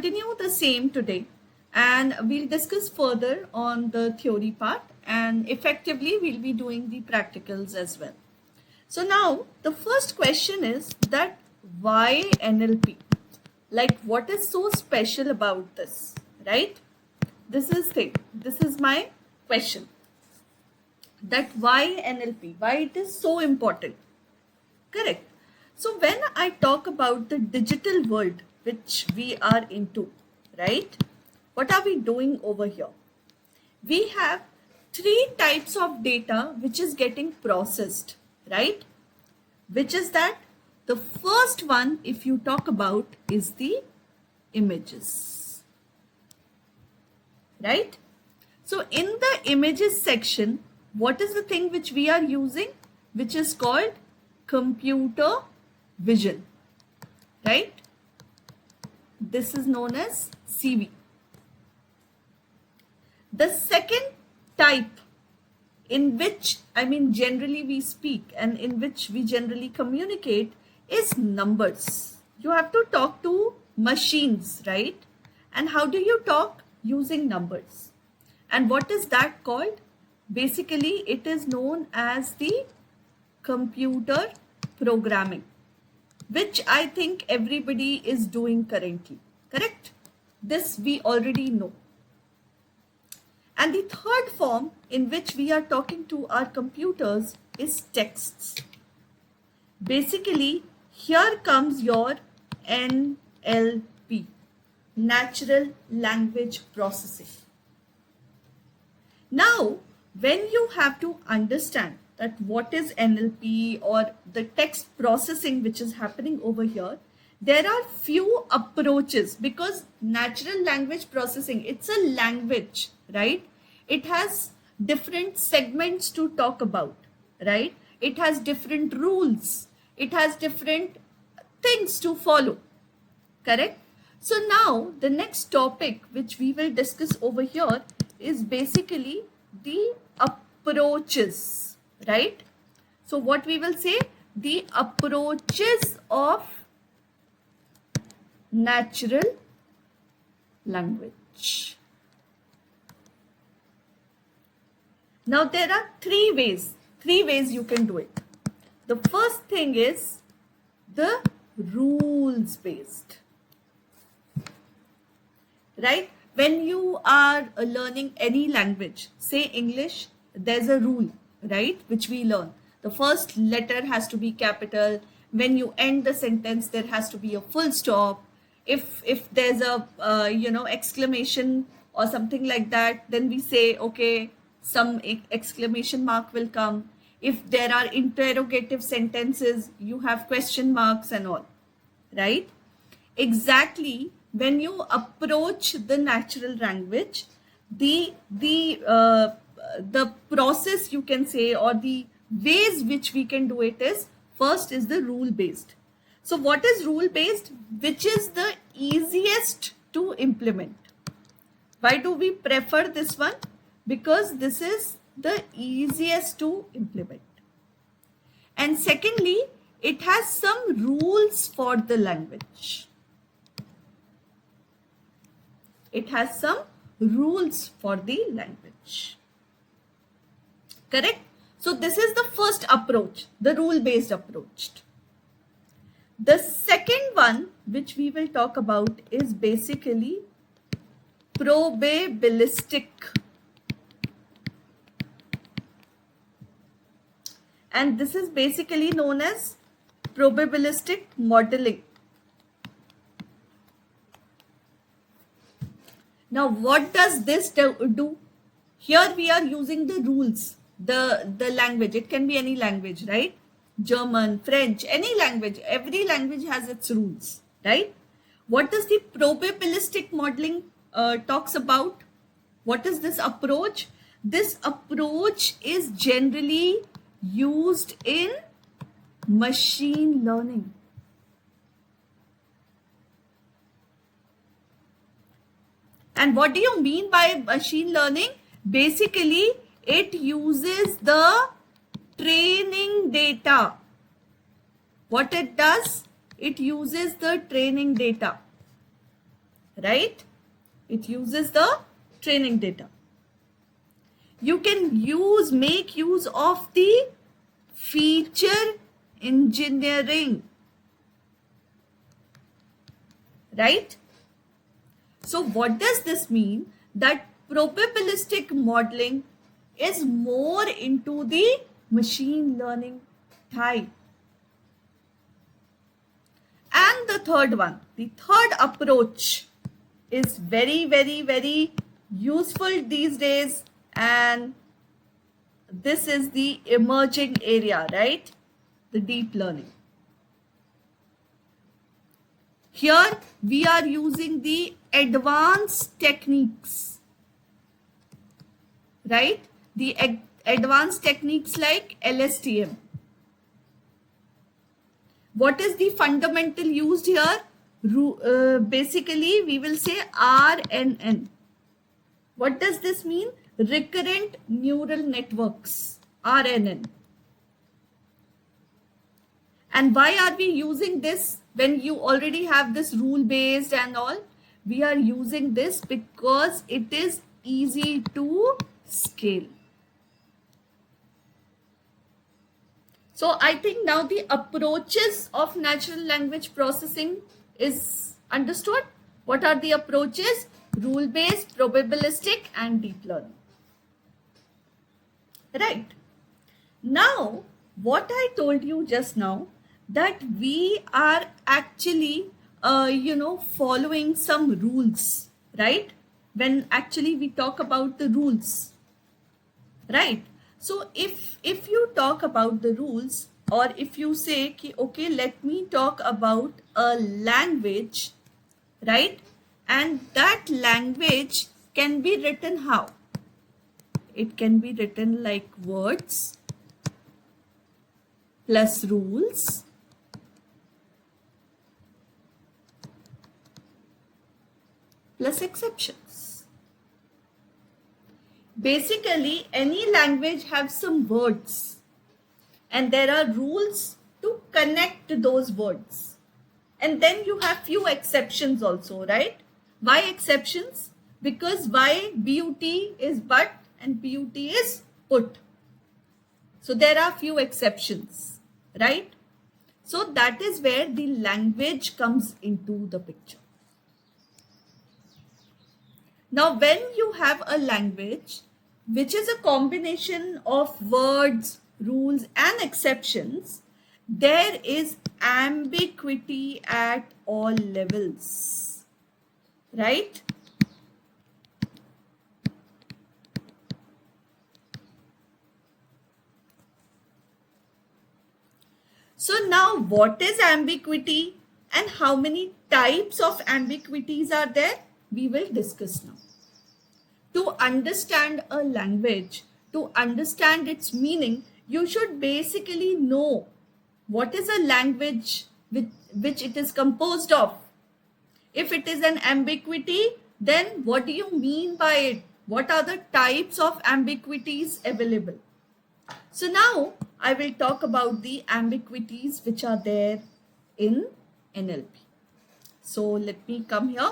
Continue the same today, and we'll discuss further on the theory part, and effectively we'll be doing the practicals as well. So now the first question is that why NLP? Like, what is so special about this, right? This is my question, that why NLP, why it is so important. Correct. So when I talk about the digital world which we are into, right? What are we doing over here? We have three types of data which is getting processed, right? Which is that the first one, if you talk about, is the images, right? So in the images section, what is the thing which we are using, which is called computer vision, right? This is known as CV. The second type in which, generally we speak and in which we generally communicate is numbers. You have to talk to machines, right? And how do you talk? Using numbers. And what is that called? Basically, it is known as the computer programming, which I think everybody is doing currently, correct? This we already know. And the third form in which we are talking to our computers is texts. Basically, here comes your NLP, natural language processing. Now, when you have to understand that what is NLP or the text processing which is happening over here, there are few approaches, because natural language processing, it's a language, right? It has different segments to talk about, right? It has different rules. It has different things to follow, correct? So now the next topic which we will discuss over here is basically the approaches, right? So what we will say, the approaches of natural language. Now there are three ways you can do it. The first thing is the rules based, right? When you are learning any language, say English, there's a rule, right, which we learn. The first letter has to be capital. When you end the sentence, there has to be a full stop. If there's a exclamation or something like that, then we say, okay, some exclamation mark will come. If there are interrogative sentences, you have question marks and all, right? Exactly. When you approach the natural language, the process, you can say, or the ways which we can do it is, first is the rule based. So what is rule based? Which is the easiest to implement. Why do we prefer this one? Because this is the easiest to implement. And secondly, it has some rules for the language. It has some rules for the language. Correct? So this is the first approach, the rule-based approach. The second one, which we will talk about, is basically probabilistic. And this is basically known as probabilistic modeling. Now, what does this do? Here we are using the rules, the language. It can be any language, right? German, French, any language. Every language has its rules, right? What does the probabilistic modeling talks about? What is this approach? This approach is generally used in machine learning. And what do you mean by machine learning? Basically, it uses the training data. What it does? It uses the training data. right? It uses the training data. You can make use of the feature engineering, right? So what does this mean? That probabilistic modeling is more into the machine learning type. And the third one, the third approach is very, very, very useful these days, and this is the emerging area, right? The deep learning. Here we are using the advanced techniques, right? The advanced techniques like LSTM. What is the fundamental used here? Basically, we will say RNN. What does this mean? Recurrent neural networks, RNN. And why are we using this when you already have this rule based and all? We are using this because it is easy to scale. So I think now the approaches of natural language processing is understood. What are the approaches? Rule based, probabilistic, and deep learning. Right. Now, what I told you just now, that we are actually, following some rules, right? When actually we talk about the rules, right? So if you talk about the rules, or if you say, okay, let me talk about a language, right? And that language can be written how? It can be written like words plus rules plus exceptions. Basically, any language has some words and there are rules to connect those words. And then you have few exceptions also, right? Why exceptions? Because why BUT is but and PUT is put. So there are few exceptions, right? So that is where the language comes into the picture. Now, when you have a language which is a combination of words, rules, and exceptions, there is ambiguity at all levels, right? So now what is ambiguity and how many types of ambiguities are there? We will discuss now. To understand a language, to understand its meaning, you should basically know what is a language which it is composed of. If it is an ambiguity, then what do you mean by it? What are the types of ambiguities available? So now I will talk about the ambiguities which are there in NLP. So let me come here.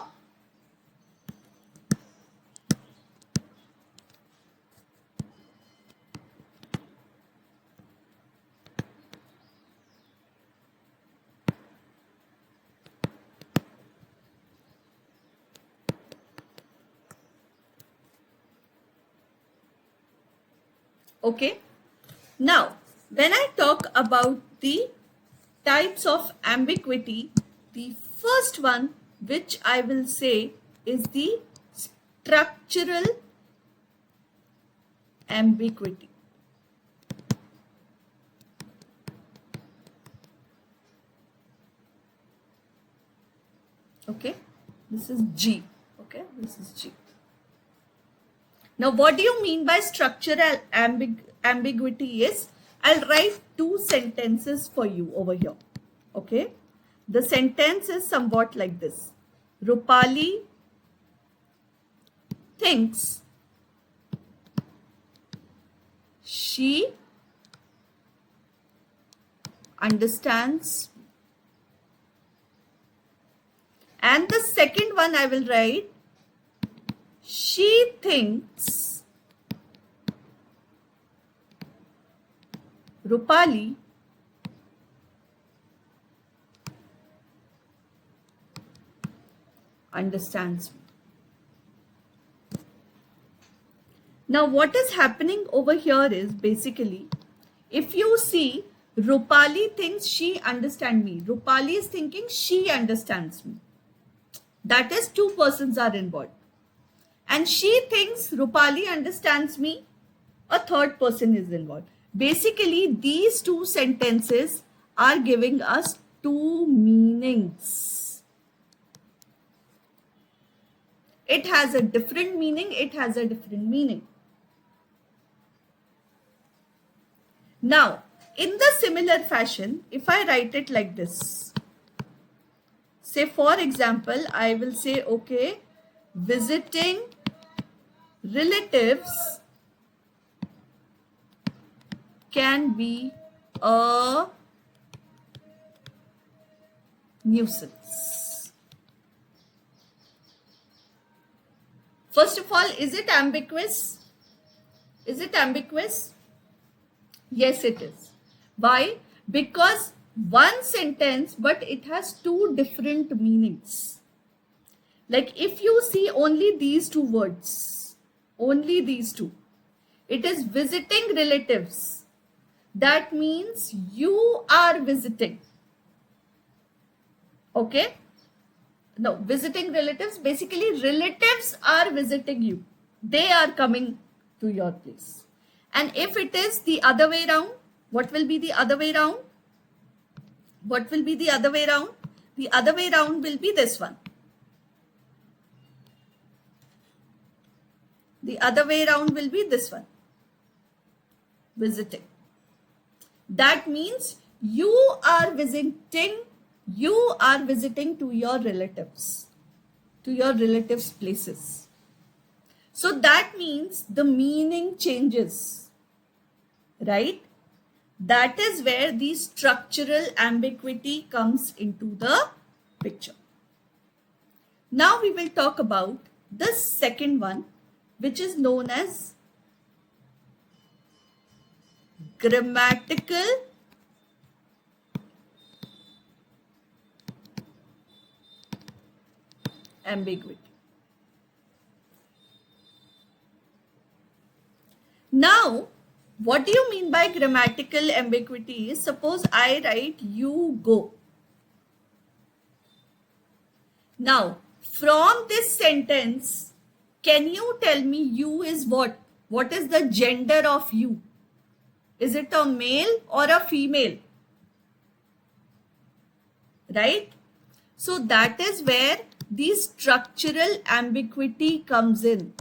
Okay. Now, when I talk about the types of ambiguity, the first one which I will say is the structural ambiguity. Okay, this is G. Okay, this is G. Now, what do you mean by structural ambiguity is, I'll write two sentences for you over here. Okay, the sentence is somewhat like this. Rupali thinks she understands And the second one I will write, she thinks Rupali understands me. Now what is happening over here is basically, if you see, Rupali thinks she understands me. Rupali is thinking she understands me. That is, two persons are involved. And she thinks Rupali understands me. A third person is involved. Basically, these two sentences are giving us two meanings. It has a different meaning. It has a different meaning. Now, in the similar fashion, if I write it like this, say for example, I will say, okay, visiting relatives can be a nuisance. First of all, is it ambiguous? Is it ambiguous? Yes, it is. Why? Because one sentence, but it has two different meanings. Like if you see only these two words, only these two, it is visiting relatives. That means you are visiting. Okay? No, visiting relatives, basically relatives are visiting you. They are coming to your place. And if it is the other way around, what will be the other way around? What will be the other way around? The other way around will be this one. The other way around will be this one. Visiting. That means you are visiting to your relatives, to your relatives' places. So that means the meaning changes, right? That is where the structural ambiguity comes into the picture. Now we will talk about the second one, which is known as grammatical ambiguity. Now, what do you mean by grammatical ambiguity? Suppose I write you go. Now, from this sentence, can you tell me you is what? What is the gender of you? Is it a male or a female? Right? So that is where the structural ambiguity comes in.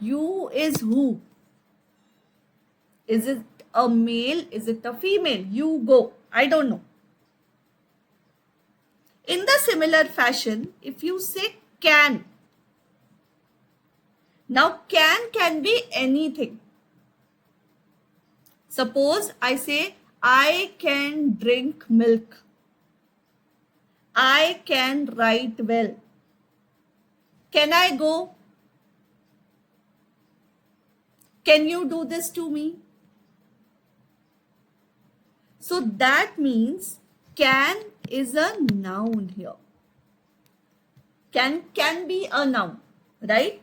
You is who? Is it a male? Is it a female? You go. I don't know. In the similar fashion, if you say can. Now can be anything. Suppose I say I can drink milk. I can write well. Can I go? Can you do this to me? So that means can is a noun here. Can be a noun, right?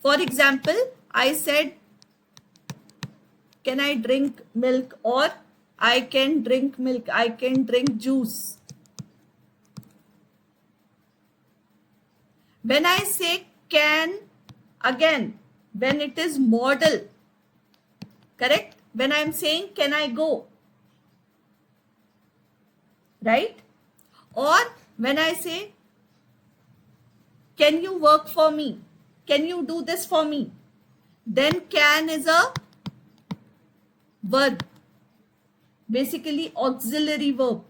For example, I said, can I drink milk? Or I can drink milk. I can drink juice. When I say can, again, when it is modal, correct? When I am saying, can I go? Right? Or when I say, can you work for me? Can you do this for me? Then can is a verb. Basically auxiliary verb.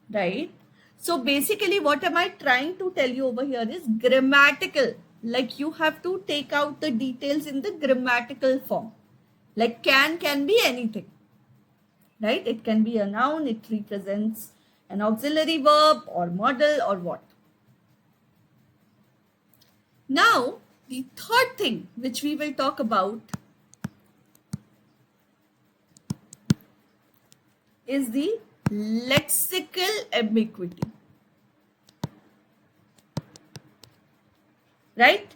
Right? So basically what am I trying to tell you over here is grammatical. Like you have to take out the details in the grammatical form. Like can be anything. Right? It can be a noun. It represents an auxiliary verb or modal or what. Now, the third thing which we will talk about is the lexical ambiguity. Right?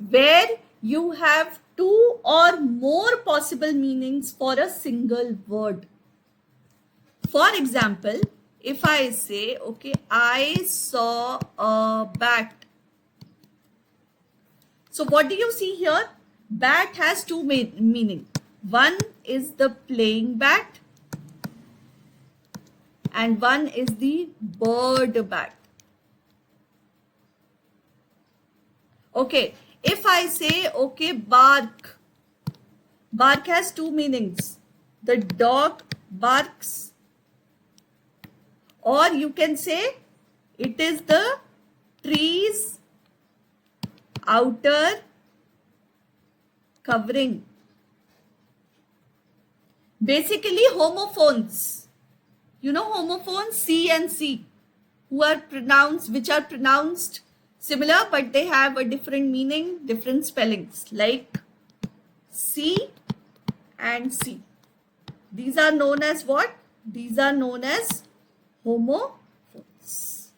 Where you have two or more possible meanings for a single word. For example, if I say, okay, I saw a bat. So what do you see here? Bat has two meaning. One is the playing bat and one is the bird bat. Okay, if I say, okay, bark. Bark has two meanings. The dog barks. Or you can say it is the tree's outer covering. Basically homophones. You know homophones, C and C, which are pronounced similar, but they have a different meaning, different spellings, like C and C. These are known as what? These are known as homophones.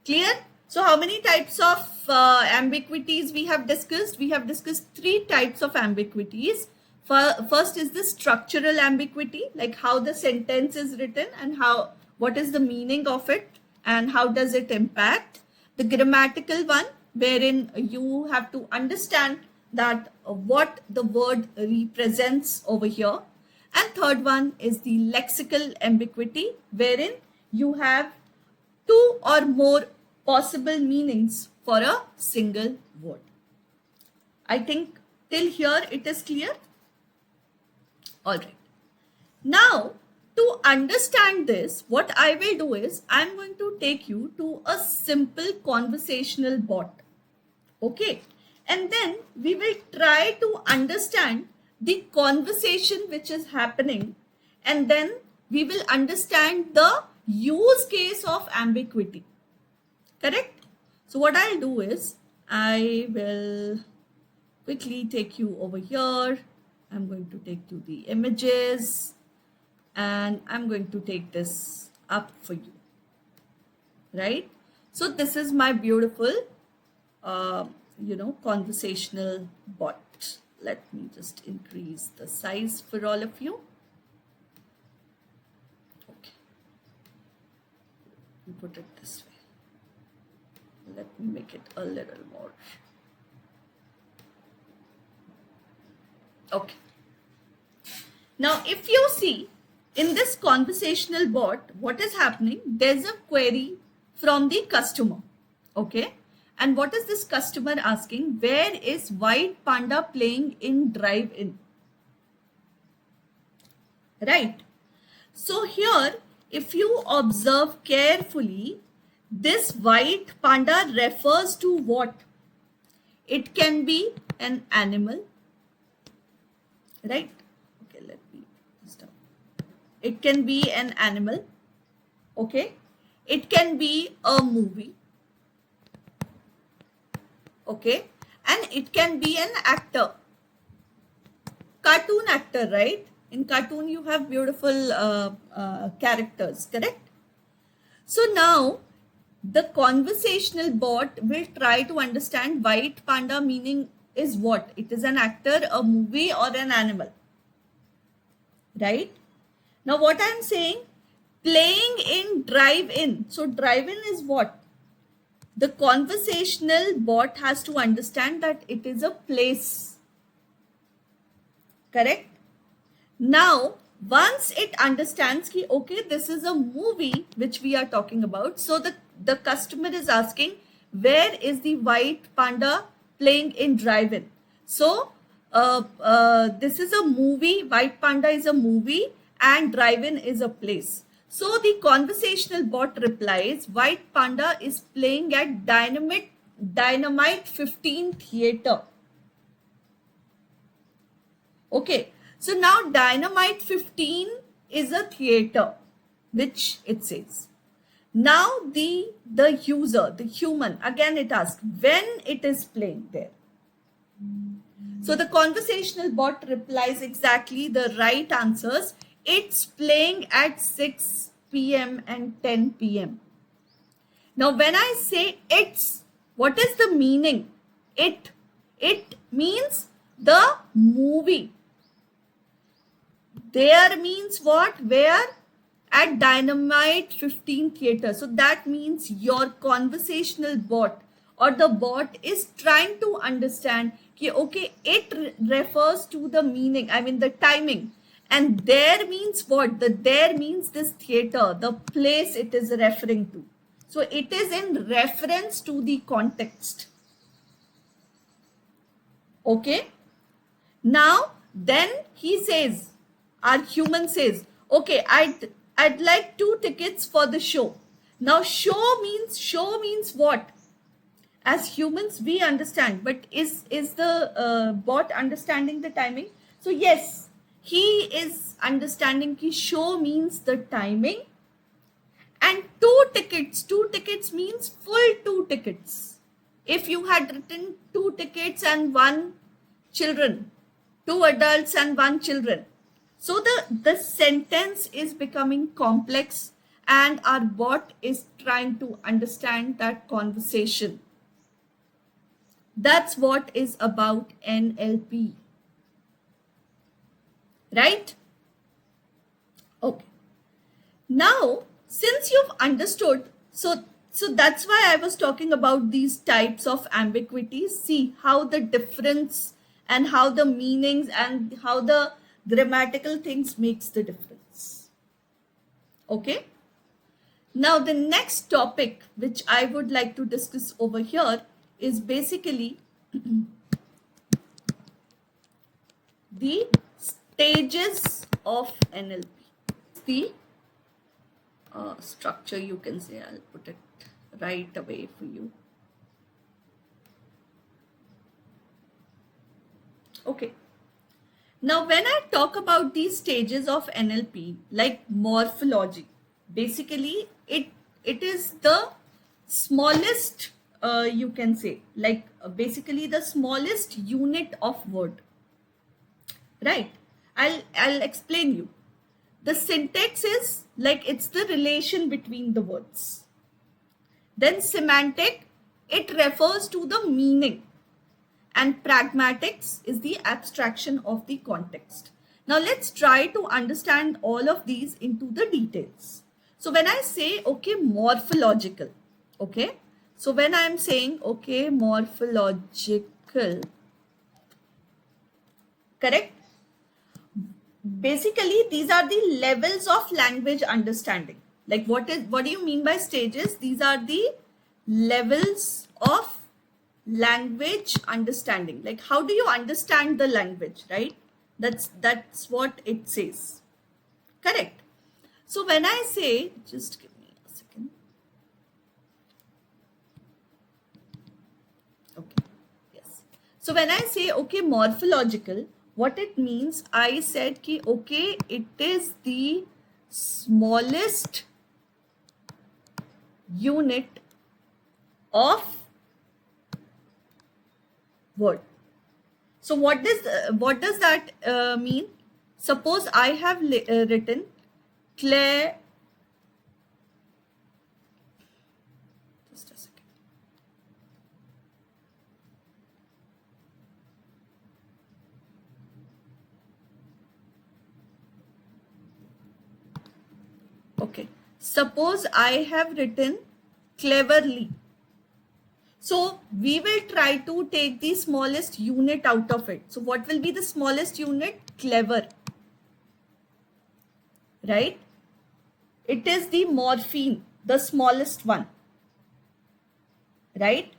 Clear? So how many types of ambiguities we have discussed? We have discussed three types of ambiguities. First is the structural ambiguity, like how the sentence is written and what is the meaning of it and how does it impact. The grammatical one, wherein you have to understand that what the word represents over here. And third one is the lexical ambiguity, wherein you have two or more possible meanings for a single word. I think till here it is clear. All right. Now, to understand this, what I will do is I'm going to take you to a simple conversational bot. Okay. And then we will try to understand the conversation which is happening. And then we will understand the use case of ambiguity. Correct? So what I'll do is I will quickly take you over here. I'm going to take to the images and I'm going to take this up for you. Right? So this is my beautiful, conversational bot. Let me just increase the size for all of you. Okay. Put it this way. Let me make it a little more. Okay. Now, if you see in this conversational bot, what is happening? There's a query from the customer. Okay. And what is this customer asking? Where is White Panda playing in drive-in? Right. So here, if you observe carefully, this White Panda refers to what? It can be an animal. Right? Okay, let me stop. It can be an animal. Okay? It can be a movie. Okay? And it can be an actor. Cartoon actor, right? In cartoon, you have beautiful characters, correct? So now, the conversational bot will try to understand White Panda meaning is what? It is an actor, a movie, or an animal. Right? Now what I am saying, playing in drive-in. So drive-in is what? The conversational bot has to understand that it is a place. Correct? Now, once it understands ki, okay, this is a movie which we are talking about. So the customer is asking, where is the White Panda playing in drive-in? So this is a movie, White Panda is a movie and drive-in is a place. So the conversational bot replies, White Panda is playing at Dynamite 15 Theatre. Okay, so now Dynamite 15 is a theater, which it says. Now the user, the human, again it asks when it is playing there. So the conversational bot replies exactly the right answers. It's playing at 6 p.m. and 10 p.m. Now when I say it's, what is the meaning? It means the movie. There means what? Where? At Dynamite 15 Theatre. So that means your conversational bot or the bot is trying to understand, okay, it refers to the meaning, I mean the timing. And there means what? The there means this theater, the place it is referring to. So it is in reference to the context. Okay. Now, then he says, our human says, okay, I'd like 2 tickets for the show. Now, show means what? As humans, we understand, but is the bot understanding the timing? So yes, he is understanding ki show means the timing. And 2 tickets means full 2 tickets. If you had written 2 tickets and 1 children, 2 adults and 1 children. So the sentence is becoming complex and our bot is trying to understand that conversation. That's what is about NLP. Right? Okay. Now, since you've understood, so that's why I was talking about these types of ambiguities. See how the difference and how the meanings and how the grammatical things makes the difference. Okay. Now the next topic which I would like to discuss over here is basically the stages of NLP. The structure, you can say, I'll put it right away for you. Okay. Now, when I talk about these stages of NLP, like morphology, basically it is the smallest, you can say, like basically the smallest unit of word. Right? I'll explain you. The syntax is like it's the relation between the words. Then semantic, it refers to the meaning. And pragmatics is the abstraction of the context. Now let's try to understand all of these into the details. So when I say, okay, morphological, okay. So when I'm saying, okay, morphological, correct? Basically, these are the levels of language understanding. Like what do you mean by stages? These are the levels of language understanding. Like how do you understand the language, right? That's what it says. Correct. So when I say, just give me a second. Okay. Yes. So when I say, okay, morphological, what it means, I said ki, okay, it is the smallest unit of word. So what does that mean? Suppose I have written Claire. Just a second. Okay. Suppose I have written cleverly. So we will try to take the smallest unit out of it. So what will be the smallest unit? Clever. Right? It is the morpheme, the smallest one. Right?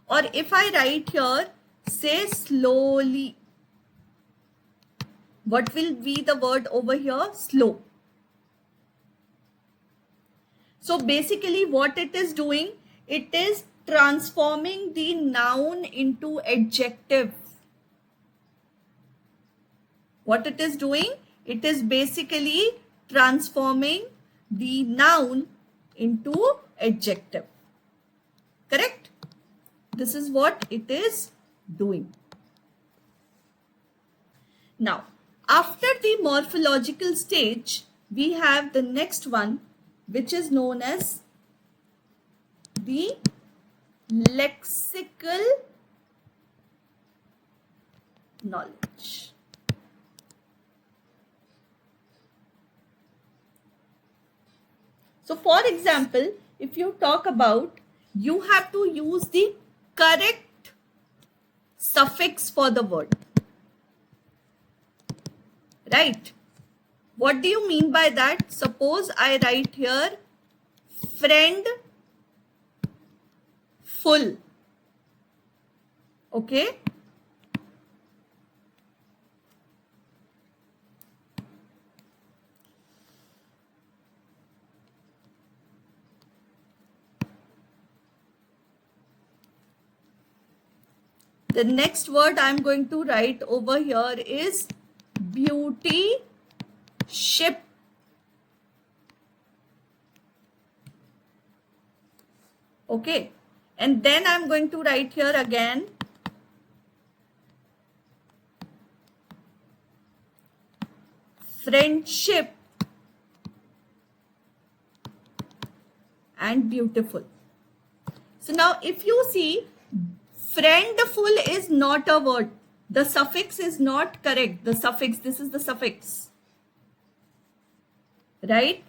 Or if I write here, say slowly. What will be the word over here? Slow. So basically what it is doing, it is transforming the noun into adjective. What it is doing? It is basically transforming the noun into adjective. Correct? This is what it is doing. Now, after the morphological stage, we have the next one, which is known as the lexical knowledge. So for example, if you talk about, you have to use the correct suffix for the word. Right? What do you mean by that? Suppose I write here friend full. Okay? The next word I'm going to write over here is beauty ship. Okay. And then I'm going to write here again friendship and beautiful. So now if you see, friendful is not a word. The suffix is not correct. The suffix, this is the suffix. Right?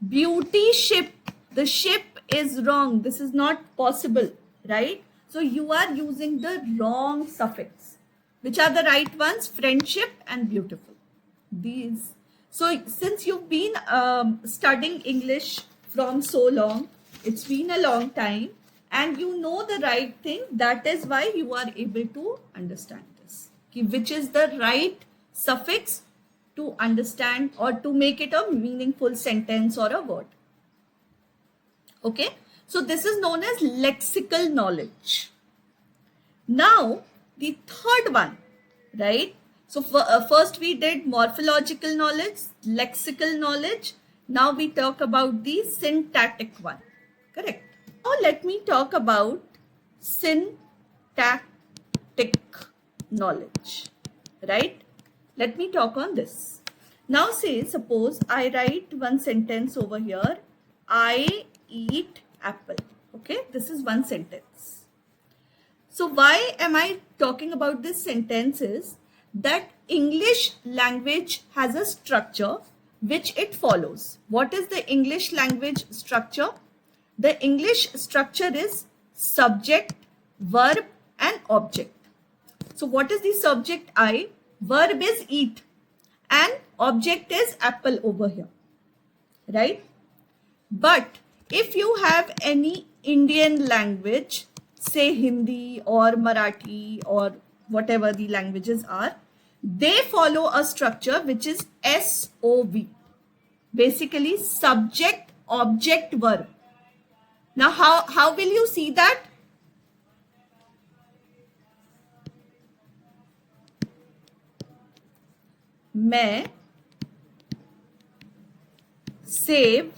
Beauty ship, the ship is wrong. This is not possible. Right? So you are using the wrong suffix. Which are the right ones? Friendship and beautiful. These. So since you've been studying English from so long, it's been a long time, and you know the right thing, that is why you are able to understand this. Which is the right suffix to understand or to make it a meaningful sentence or a word. Okay, so this is known as lexical knowledge. Now, the third one, right? So first we did morphological knowledge, lexical knowledge. Now we talk about the syntactic one. Correct. Now let me talk about syntactic knowledge. Right? Let me talk on this. Now say, suppose I write one sentence over here. I eat apple. Okay, this is one sentence. So why am I talking about this sentence is that English language has a structure which it follows. What is the English language structure? The English structure is subject, verb and object. So what is the subject I? Verb is eat and object is apple over here. Right? But if you have any Indian language, say Hindi or Marathi or whatever the languages are, they follow a structure which is SOV. Basically subject, object, verb. Now how will you see that? मैं सेब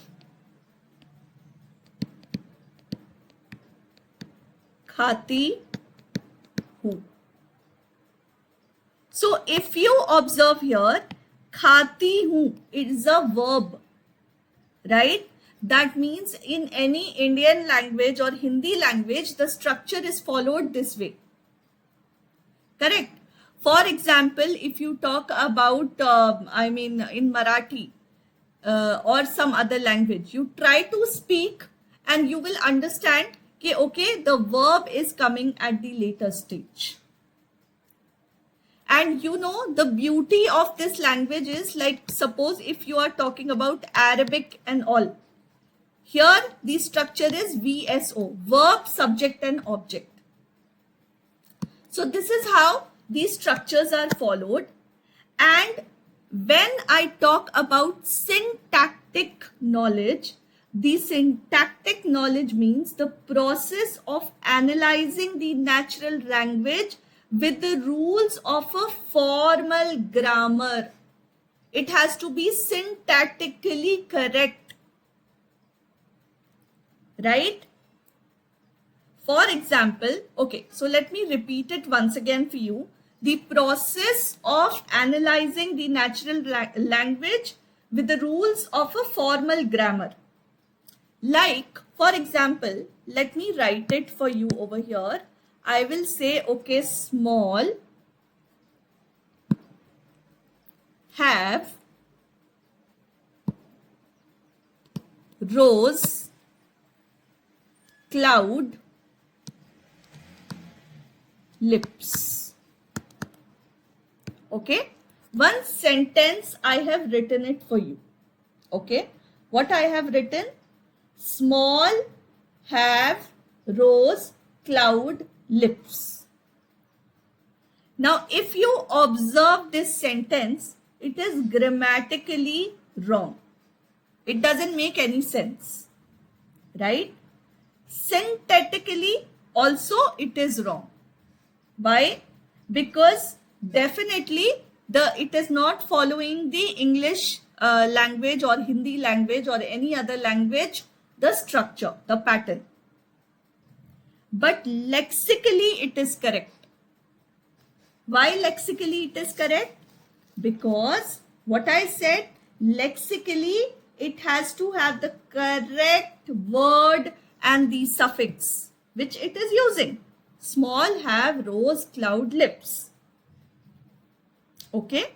खाती हूँ. So if you observe here, khati hu, it is a verb, right? That means in any Indian language or Hindi language, the structure is followed this way. Correct? For example, if you talk about, in Marathi or some other language, you try to speak and you will understand that, okay, the verb is coming at the later stage. And you know, the beauty of this language is, like, suppose if you are talking about Arabic and all, here the structure is VSO, verb, subject and object. So this is how these structures are followed. And when I talk about syntactic knowledge, the syntactic knowledge means the process of analyzing the natural language with the rules of a formal grammar. it has to be syntactically correct, right? For example, okay, so let me repeat it once again for you. The process of analyzing the natural language with the rules of a formal grammar. Like, for example, let me write it for you over here. I will say, okay, small have rose cloud lips. Okay, one sentence I have written it for you. Okay, what I have written? Small have rose cloud lips. Now, if you observe this sentence, it is grammatically wrong. It doesn't make any sense, right? Syntactically also it is wrong. Why? Because definitely it is not following the English language or Hindi language or any other language, the structure, the pattern. But lexically it is correct. Why lexically it is correct? Because what I said, lexically it has to have the correct word and the suffix which it is using. Small have rose cloud lips. Okay,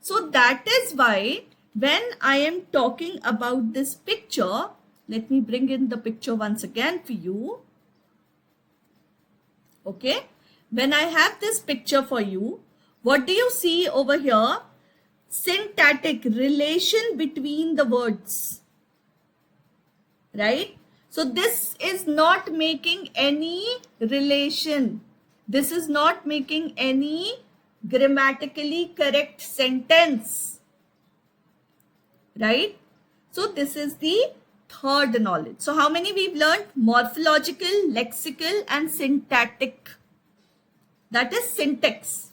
so that is why when I am talking about this picture, let me bring in the picture once again for you. Okay, when I have this picture for you, what do you see over here? Syntactic relation between the words, right? So this is not making any relation. This is not making any grammatically correct sentence, right? So this is the third knowledge. So how many we've learned? Morphological, lexical and syntactic. That is syntax.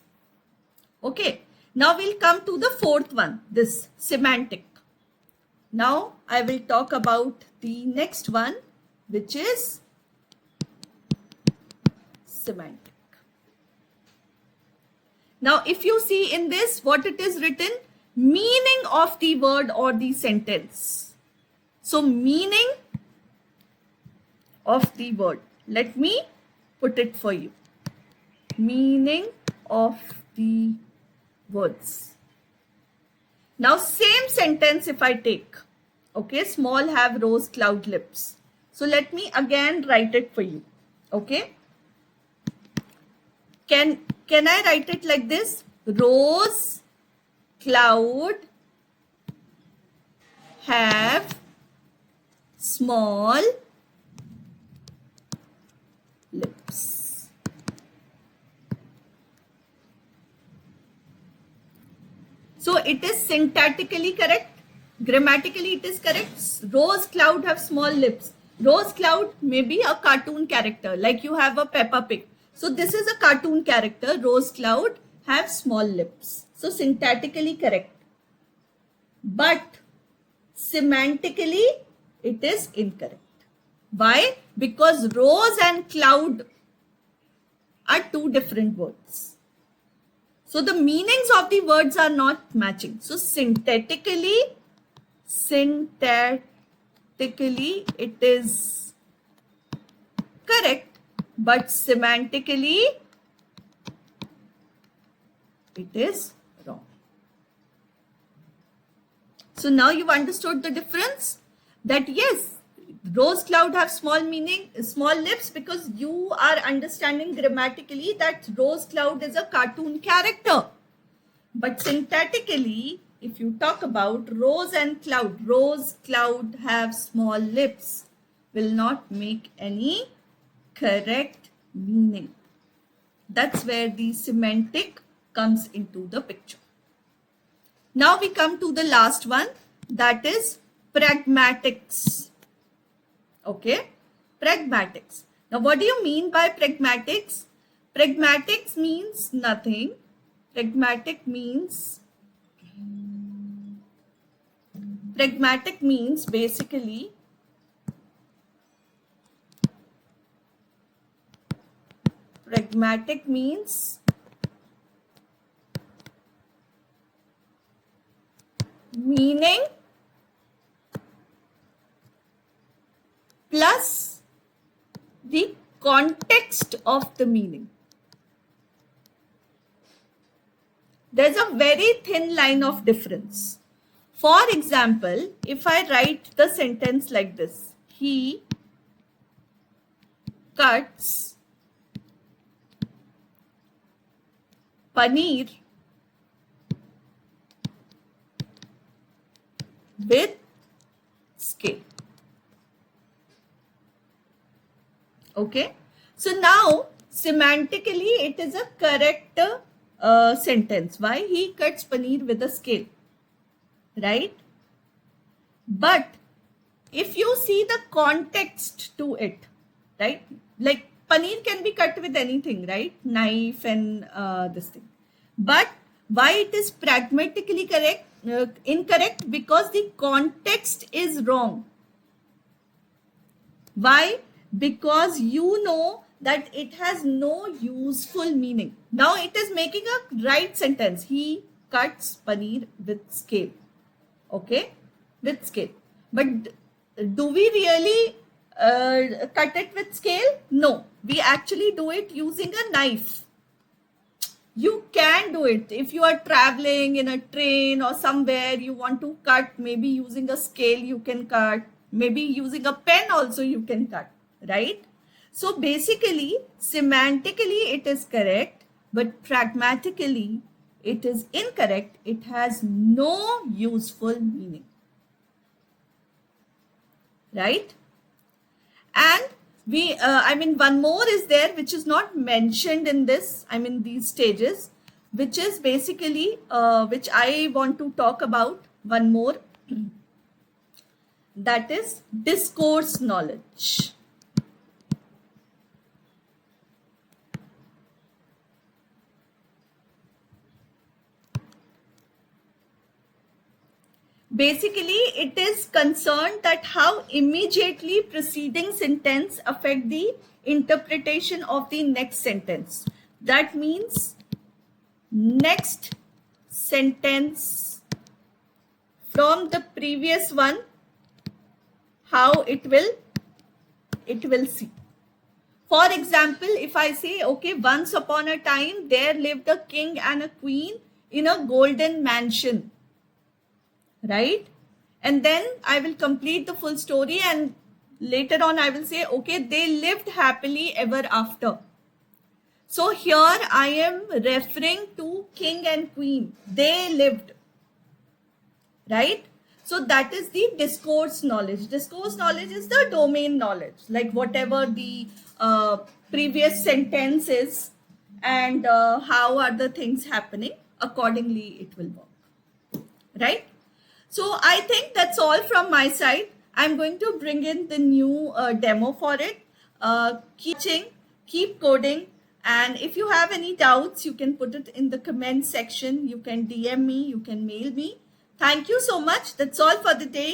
Okay. Now we'll come to the fourth one, this semantic. Now I will talk about the next one, which is semantic. Now if you see in this, what it is written? Meaning of the word or the sentence. So meaning of the word. Let me put it for you. Meaning of the words. Now same sentence if I take, okay, small have rose cloud lips. So let me again write it for you. Okay, can I write it like this? Rose cloud have small lips. So it is syntactically correct. Grammatically it is correct. Rose cloud have small lips. Rose cloud may be a cartoon character, like you have a Peppa Pig. So this is a cartoon character. Rose cloud have small lips. So syntactically correct. But semantically it is incorrect. Why? Because rose and cloud are two different words. So the meanings of the words are not matching. So syntactically it is correct, but semantically it is wrong. So now you've understood the difference, that yes, rose cloud have small lips, because you are understanding grammatically that rose cloud is a cartoon character. But syntactically, if you talk about rose and cloud, rose cloud have small lips, will not make any correct meaning. That's where the semantic comes into the picture. Now we come to the last one, that is pragmatics. Okay, pragmatics. Now what do you mean by pragmatics? Pragmatics means nothing. Pragmatic means Pragmatic means basically meaning plus the context of the meaning. There's a very thin line of difference. For example, if I write the sentence like this, he cuts paneer with scale. Okay, so now semantically it is a correct sentence. Why? He cuts paneer with a scale, right? But if you see the context to it, right? Like paneer can be cut with anything, right? Knife and this thing. But why it is pragmatically incorrect? Because the context is wrong. Why? Because you know that it has no useful meaning. Now it is making a right sentence. He cuts paneer with scale. Okay, with scale. But do we really cut it with scale? No, we actually do it using a knife. You can do it if you are traveling in a train or somewhere, you want to cut, maybe using a scale you can cut, maybe using a pen also you can cut, right? So basically, semantically it is correct, but pragmatically it is incorrect. It has no useful meaning, right? And one more is there which is not mentioned in this, these stages, which is basically, which I want to talk about one more, that is discourse knowledge. Basically, it is concerned that how immediately preceding sentence affect the interpretation of the next sentence. That means next sentence from the previous one, how it will see. For example, if I say, okay, once upon a time there lived a king and a queen in a golden mansion, right? And then I will complete the full story, and later on I will say, okay, they lived happily ever after. So here I am referring to king and queen. They lived, right? So that is the discourse knowledge. Discourse knowledge is the domain knowledge, like whatever the previous sentence is and how are the things happening, accordingly it will work, right? So I think that's all from my side. I'm going to bring in the new demo for it. Keep watching, keep coding. And if you have any doubts, you can put it in the comment section. You can DM me, you can mail me. Thank you so much. That's all for the day.